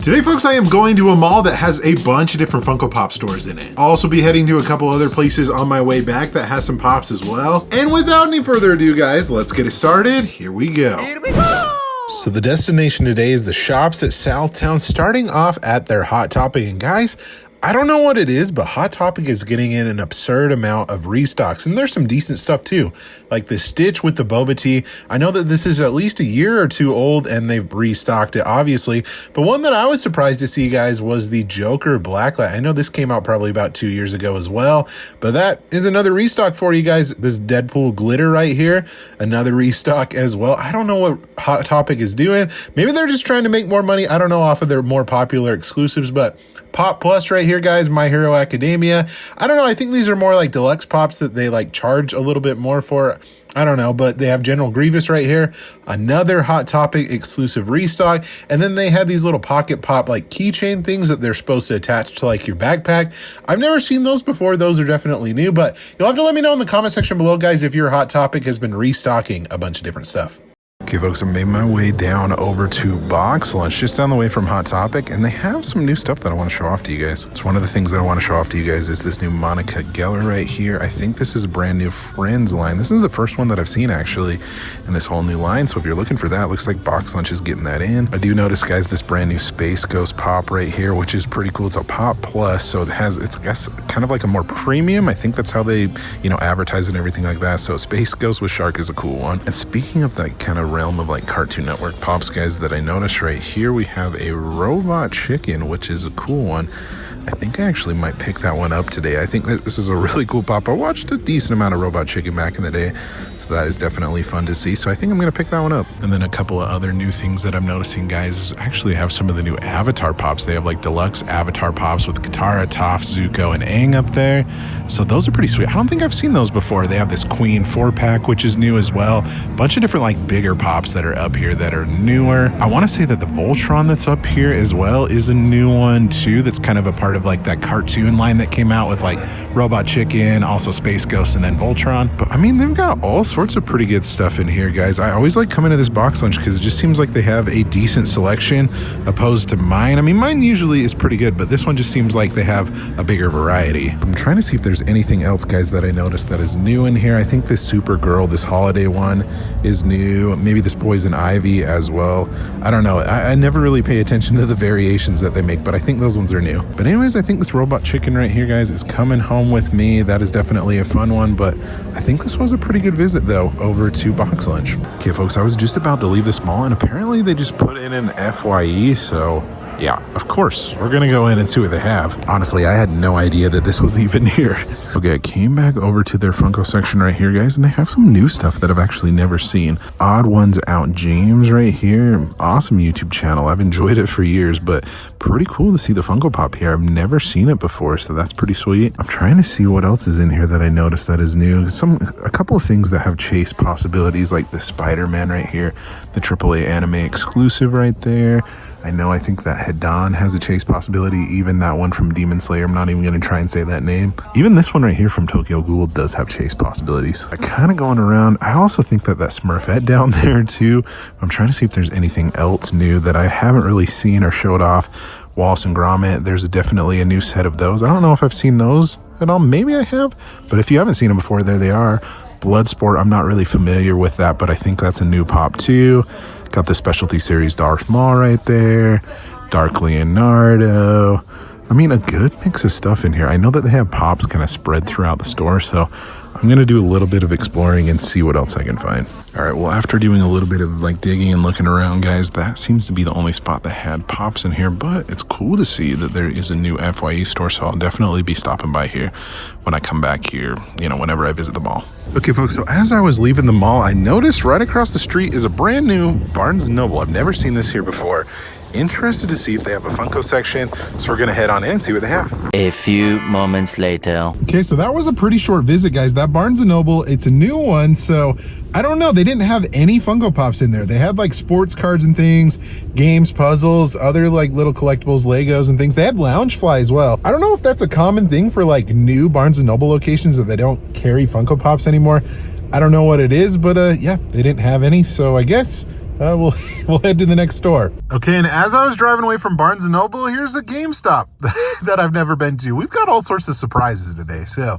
Today, folks, I am going to a mall that has a bunch of different Funko Pop stores in it. I'll also be heading to a couple other places on my way back that has some pops as well. And without any further ado, guys, let's get it started. Here we go. So the destination today is the shops at Southtown, starting off at their Hot Topic. And guys, I don't know what it is, but Hot Topic is getting in an absurd amount of restocks. And there's some decent stuff too, like the Stitch with the boba tea. I know that this is at least a year or two old and they've restocked it, obviously. But one that I was surprised to see, guys, was the Joker Blacklight. I know this came out probably about 2 years ago as well, but that is another restock for you guys. This Deadpool glitter right here, another restock as well. I don't know what Hot Topic is doing. Maybe they're just trying to make more money. I don't know, off of their more popular exclusives, but Pop Plus right here, guys, My Hero Academia. I don't know, I think these are more like deluxe pops that they like charge a little bit more for. I don't know, but they have General Grievous right here, another Hot Topic exclusive restock. And then they had these little pocket pop like keychain things that they're supposed to attach to like your backpack. I've never seen those before. Those are definitely new, but you'll have to let me know in the comment section below, guys, if your Hot Topic has been restocking a bunch of different stuff. Okay, folks, I made my way down over to Box Lunch, just down the way from Hot Topic, and they have some new stuff that I want to show off to you guys. So one of the things that I want to show off to you guys is this new Monica Geller right here. I think this is a brand new Friends line. This is the first one that I've seen, actually, in this whole new line. So if you're looking for that, looks like Box Lunch is getting that in. I do notice, guys, this brand new Space Ghost Pop right here, which is pretty cool. It's a Pop Plus, so it's, I guess, kind of like a more premium. I think that's how they, advertise it and everything like that. So Space Ghost with Shark is a cool one. And speaking of that kind of realm of like Cartoon Network pops, guys, that I noticed right here, we have a Robot Chicken, which is a cool one. I think I actually might pick that one up today. I think that this is a really cool pop. I watched a decent amount of Robot Chicken back in the day, so that is definitely fun to see. So I think I'm going to pick that one up. And then a couple of other new things that I'm noticing, guys, is actually have some of the new Avatar pops. They have like deluxe Avatar pops with Katara, Toph, Zuko, and Aang up there. So those are pretty sweet. I don't think I've seen those before. They have this Queen 4-pack, which is new as well. A bunch of different like bigger pops that are up here that are newer. I want to say that the Voltron that's up here as well is a new one too. That's kind of a part of like that cartoon line that came out with like Robot Chicken, also Space Ghost, and then Voltron. But I mean, they've got all sorts of pretty good stuff in here, guys. I always like coming to this Box Lunch because it just seems like they have a decent selection opposed to mine. I mean, mine usually is pretty good, but this one just seems like they have a bigger variety. I'm trying to see if there's anything else, guys, that I noticed that is new in here. I think this Supergirl, this holiday one, is new. Maybe this Poison Ivy as well. I don't know. I never really pay attention to the variations that they make, but I think those ones are new. But anyways, I think this Robot Chicken right here, guys, is coming home with me. That is definitely a fun one, but I think this was a pretty good visit, though, over to Box Lunch. Okay, folks, I was just about to leave this mall, and apparently they just put in an FYE, so yeah, of course, we're gonna go in and see what they have. Honestly, I had no idea that this was even here. Okay, I came back over to their Funko section right here, guys, and they have some new stuff that I've actually never seen. Odd Ones Out James right here. Awesome YouTube channel. I've enjoyed it for years, but pretty cool to see the Funko Pop here. I've never seen it before, so that's pretty sweet. I'm trying to see what else is in here that I noticed that is new. A couple of things that have chase possibilities, like the Spider-Man right here, the AAA anime exclusive right there. I think that Hedon has a chase possibility, even that one from Demon Slayer. I'm not even going to try and say that name. Even this one right here from Tokyo Ghoul does have chase possibilities. Kind of going around, I also think that Smurfette down there too. I'm trying to see if there's anything else new that I haven't really seen or showed off. Wallace and Gromit, there's definitely a new set of those. I don't know if I've seen those at all. Maybe I have, but if you haven't seen them before, there they are. Bloodsport, I'm not really familiar with that, but I think that's a new pop too. Got the Specialty Series Darth Maul right there. Dark Leonardo. I mean, a good mix of stuff in here. I know that they have pops kind of spread throughout the store, so I'm going to do a little bit of exploring and see what else I can find. All right, well, after doing a little bit of like digging and looking around, guys, that seems to be the only spot that had pops in here, but it's cool to see that there is a new FYE store, so I'll definitely be stopping by here when I come back here, whenever I visit the mall. Okay, folks, so as I was leaving the mall, I noticed right across the street is a brand new Barnes & Noble. I've never seen this here before. Interested to see if they have a Funko section, so we're gonna head on in and see what they have. A few moments later. Okay, so that was a pretty short visit, guys. That Barnes & Noble, it's a new one, so I don't know. They didn't have any Funko Pops in there. They had like sports cards and things, games, puzzles, other like little collectibles, Legos and things. They had Loungefly as well. I don't know if that's a common thing for like new Barnes & Noble locations, that they don't carry Funko Pops anymore. I don't know what it is, but yeah, they didn't have any, so I guess we'll head to the next store. Okay, and as I was driving away from Barnes & Noble, here's a GameStop that I've never been to. We've got all sorts of surprises today, so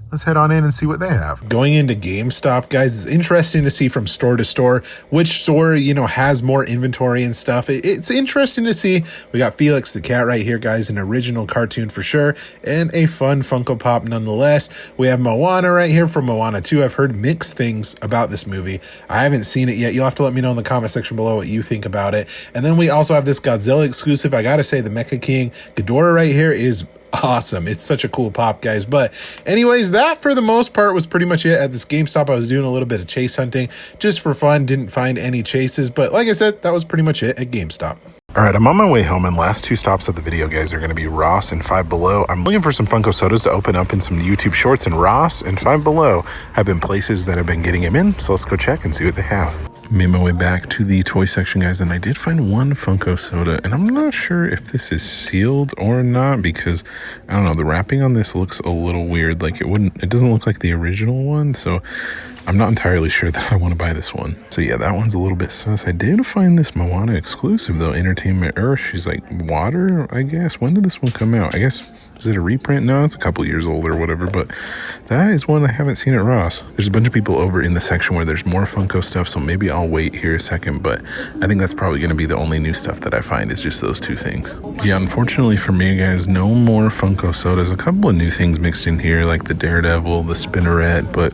let's head on in and see what they have. Going into GameStop, guys, it's interesting to see from store to store which store, you know, has more inventory and stuff. It's interesting to see. We got Felix the cat right here, guys, an original cartoon for sure, and a fun Funko Pop nonetheless. We have Moana right here from Moana 2. I've heard mixed things about this movie. I haven't seen it yet. You'll have to let me know in the comment section below what you think about it. And then we also have this Godzilla exclusive. I gotta say, the Mecha King Ghidorah right here is awesome. It's such a cool pop, guys. But anyways, that for the most part was pretty much it at this GameStop. I was doing a little bit of chase hunting just for fun. Didn't find any chases, but like I said, that was pretty much it at GameStop. All right, I'm on my way home, and last two stops of the video, guys, are going to be Ross and Five Below. I'm looking for some Funko sodas to open up in some YouTube shorts, and Ross and Five Below have been places that have been getting them in, so let's go check and see what they have. Made my way back to the toy section, guys, and I did find one Funko soda, and I'm not sure if this is sealed or not because, I don't know, the wrapping on this looks a little weird. Like it doesn't look like the original one, so I'm not entirely sure that I want to buy this one. So yeah, that one's a little bit sus. I did find this Moana exclusive though, Entertainment Earth. She's like water, I guess. When did this one come out? I guess, is it a reprint? No, it's a couple years old or whatever, but that is one I haven't seen at Ross. There's a bunch of people over in the section where there's more Funko stuff, so maybe I'll wait here a second, but I think that's probably going to be the only new stuff that I find is just those two things. Yeah, unfortunately for me, guys, no more Funko sodas. A couple of new things mixed in here, like the Daredevil, the Spinneret, but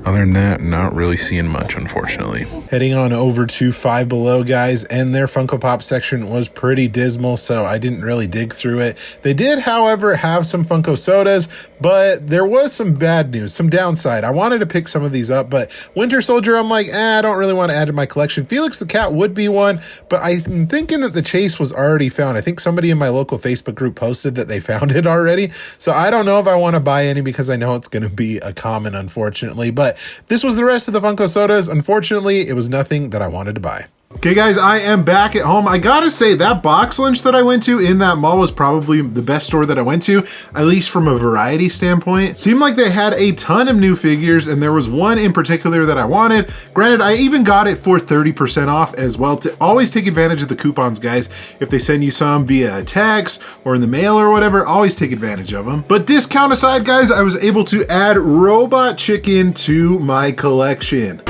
other than that, not really seeing much, unfortunately. Heading on over to Five Below, guys, and their Funko Pop section was pretty dismal, so I didn't really dig through it. They did, however, have some Funko sodas, but there was some bad news, some downside. I wanted to pick some of these up, but Winter Soldier, I'm like, I don't really want to add to my collection. Felix the cat would be one, but I'm thinking that the chase was already found. I think somebody in my local Facebook group posted that they found it already, so I don't know if I want to buy any because I know it's going to be a common, unfortunately, but this was the rest of the Funko sodas. Unfortunately, it was nothing that I wanted to buy. Okay, guys, I am back at home. I gotta say, that box lunch that I went to in that mall was probably the best store that I went to, at least from a variety standpoint. Seemed like they had a ton of new figures, and there was one in particular that I wanted. Granted, I even got it for 30% off as well. To always take advantage of the coupons, guys. If they send you some via text or in the mail or whatever, always take advantage of them. But discount aside, guys, I was able to add Robot Chicken to my collection.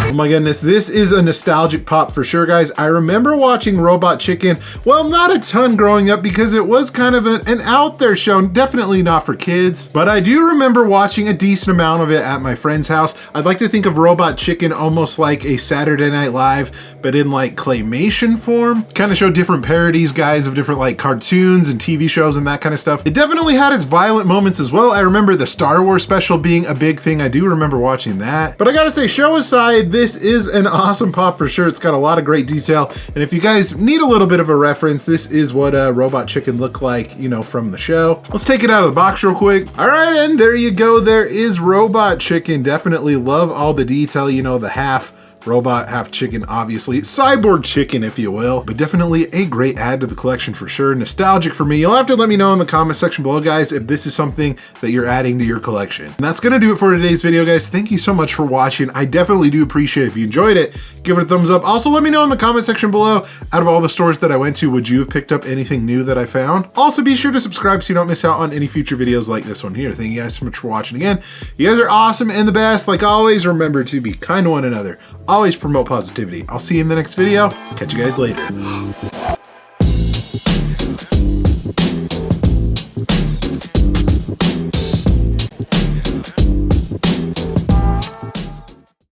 Oh my goodness, this is a nostalgic pop for sure, guys. I remember watching Robot Chicken, well, not a ton growing up because it was kind of an out there show, definitely not for kids, but I do remember watching a decent amount of it at my friend's house. I'd like to think of Robot Chicken almost like a Saturday Night Live, but in like claymation form. Kind of showed different parodies, guys, of different like cartoons and TV shows and that kind of stuff. It definitely had its violent moments as well. I remember the Star Wars special being a big thing. I do remember watching that. But I gotta say, show aside, this is an awesome pop for sure. It's got a lot of great detail. And if you guys need a little bit of a reference, this is what Robot Chicken looked like, you know, from the show. Let's take it out of the box real quick. All right, and there you go. There is Robot Chicken. Definitely love all the detail, you know, the half robot, half chicken, obviously. Cyborg chicken, if you will. But definitely a great add to the collection for sure. Nostalgic for me. You'll have to let me know in the comment section below, guys, if this is something that you're adding to your collection. And that's gonna do it for today's video, guys. Thank you so much for watching. I definitely do appreciate it. If you enjoyed it, give it a thumbs up. Also, let me know in the comment section below, out of all the stores that I went to, would you have picked up anything new that I found? Also, be sure to subscribe so you don't miss out on any future videos like this one here. Thank you guys so much for watching again. You guys are awesome and the best. Like always, remember to be kind to one another. Always promote positivity. I'll see you in the next video. Catch you guys later.